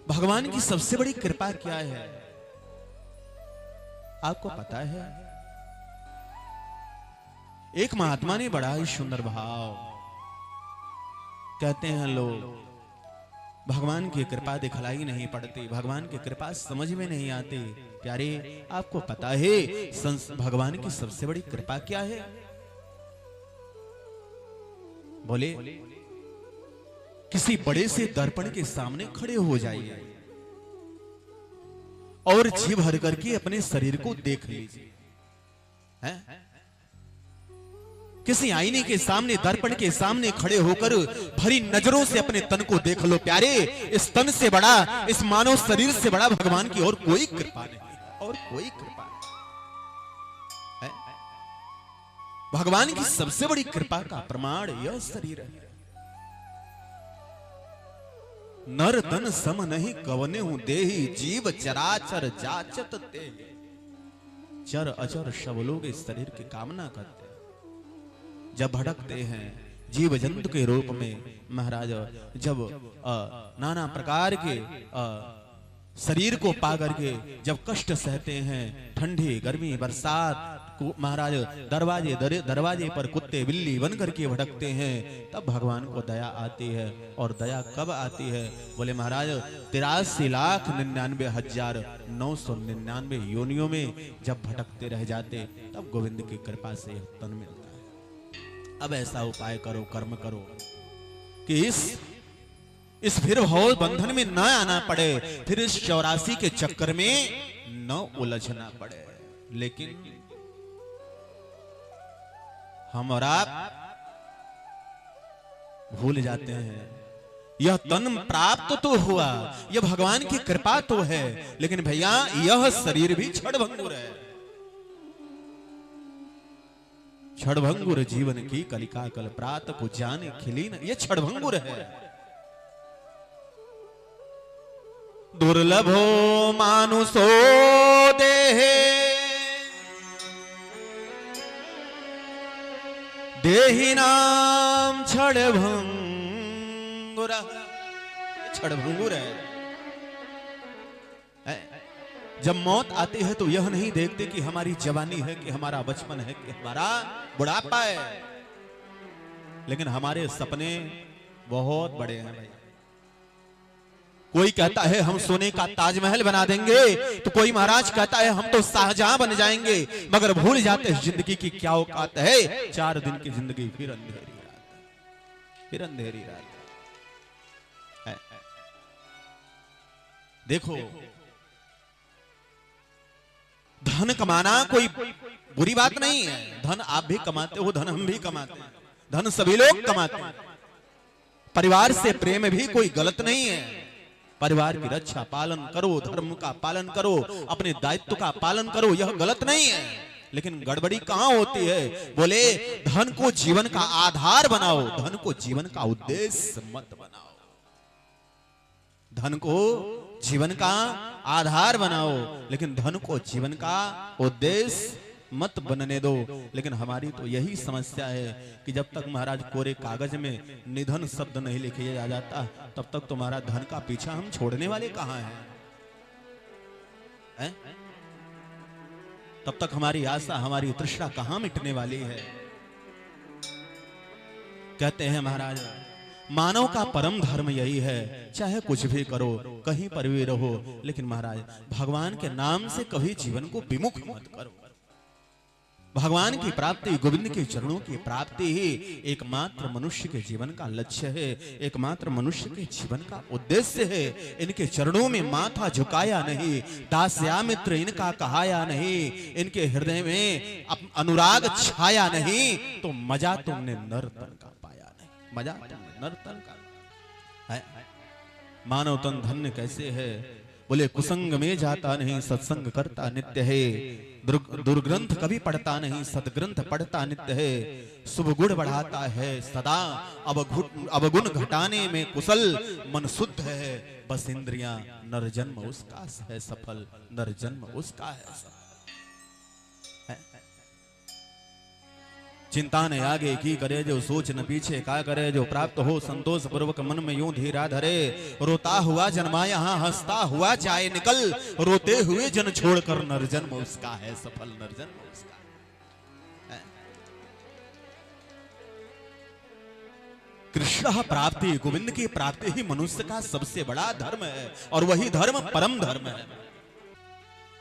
भगवान की सबसे बड़ी कृपा क्या है आपको पता है? एक महात्मा ने बड़ा ही सुंदर भाव कहते हैं लोग भगवान की कृपा दिखलाई नहीं पड़ती, भगवान की कृपा समझ में नहीं आती। प्यारे आपको पता है भगवान की सबसे बड़ी कृपा क्या है? बोले किसी बड़े से दर्पण के सामने खड़े हो जाइए और जी भर करके अपने शरीर को देख लीजिए। हैं? किसी आईने के सामने दर्पण के सामने खड़े होकर भरी नजरों से अपने तन को देख लो। प्यारे इस तन से बड़ा, इस मानव शरीर से बड़ा भगवान की और कोई कृपा नहीं, और कोई कृपा नहीं। भगवान की सबसे बड़ी कृपा का प्रमाण यह शरीर है। नर तन सम नहीं कवने हूं देही, जीव चराचर जाचत ते। चर अचर सब लोग इस शरीर की कामना करते हैं। जब भटकते हैं जीव जंतु के रूप में महाराज, जब नाना प्रकार के शरीर को पा करके जब कष्ट सहते हैं, ठंडी गर्मी बरसात महाराज, दरवाजे पर कुत्ते बिल्ली बन करके भटकते हैं, तब भगवान को दया आती है। और दया कब आती है? बोले महाराज 83,99,999 योनियों में जब भटकते रह जाते, तब गोविंद की कृपा से तन मिलता है। अब ऐसा उपाय करो, कर्म करो कि इस फिर भव बंधन में न आना पड़े, फिर इस 84 के चक्कर में न उलझना पड़े। लेकिन हम और आप भूल जाते हैं यह तन प्राप्त तो हुआ, यह भगवान की कृपा तो है, लेकिन भैया यह शरीर भी क्षणभंगुर है। क्षणभंगुर जीवन की कलिका कल प्रात को जाने खिली न, यह क्षणभंगुर है। दुर्लभो मानुषो देहे देहिनाम क्षणभंगुर, क्षणभंगुर है। जब मौत आती है तो यह नहीं देखते कि हमारी जवानी है, कि हमारा बचपन है, कि हमारा बुढ़ापा है, लेकिन हमारे सपने बहुत बड़े हैं भाई। कोई कहता है हम सोने का ताजमहल बना देंगे, तो कोई महाराज कहता है हम तो शाहजहां बन जाएंगे, मगर भूल जाते हैं जिंदगी की क्या औकात है। 4 दिन की जिंदगी, फिर अंधेरी रात, फिर अंधेरी रात है। देखो धन कमाना कोई बुरी बात नहीं है, धन आप भी कमाते हो, धन हम भी कमाते हैं, धन सभी लोग कमाते हैं। परिवार से प्रेम भी कोई गलत नहीं है, परिवार की रक्षा पालन करो, धर्म का पालन करो, अपने दायित्व का पालन करो, यह गलत नहीं है। लेकिन गड़बड़ी कहां होती है? बोले धन को जीवन का आधार बनाओ, धन को जीवन का उद्देश्य मत बनाओ। धन को जीवन का आधार बनाओ, लेकिन धन को जीवन का उद्देश्य मत बनने दो। लेकिन हमारी तो यही समस्या है कि जब तक महाराज कोरे कागज में निधन शब्द नहीं लिखे जा जाता, तब तक तुम्हारा धन का पीछा हम छोड़ने वाले कहां हैं? तब तक हमारी आशा, हमारी तृष्णा कहां मिटने वाली है? कहते हैं महाराज मानव का परम धर्म यही है, चाहे कुछ भी करो, कहीं पर भी रहो, लेकिन महाराज भगवान के नाम से कभी जीवन को विमुख मत करो। भगवान की प्राप्ति, गोविंद के चरणों की प्राप्ति ही एकमात्र मनुष्य के जीवन का लक्ष्य है, एकमात्र मनुष्य के जीवन का उद्देश्य है। इनके चरणों में माथा झुकाया नहीं, दास्यामित्र इनका कहाया नहीं, इनके हृदय में अनुराग छाया नहीं, तो मजा तुमने नर्तन का पाया नहीं, मजा तुमने नर्तन का है। मानव तन धन्य कैसे है? बोले कुसंग में जाता नहीं, सत्संग करता नित्य है। दुर्ग्रंथ कभी पढ़ता नहीं, सदग्रंथ पढ़ता नित्य है। शुभ गुण बढ़ाता है सदा, अवगुण घटाने में कुशल। मन शुद्ध है बस इंद्रियां, नर जन्म उसका है सफल, नर जन्म उसका है सफल। चिंता ने आगे की करे जो सोच न पीछे का करे जो प्राप्त हो संतोष पूर्वक मन में यूं धीरा धरे रोता हुआ जन्मा यहाँ हंसता हुआ जाए निकल रोते हुए जन छोड़कर नरजन्म उसका है सफल नरजन्म उसका है। कृष्ण प्राप्ति गोविंद की प्राप्ति ही मनुष्य का सबसे बड़ा धर्म है और वही धर्म परम धर्म है।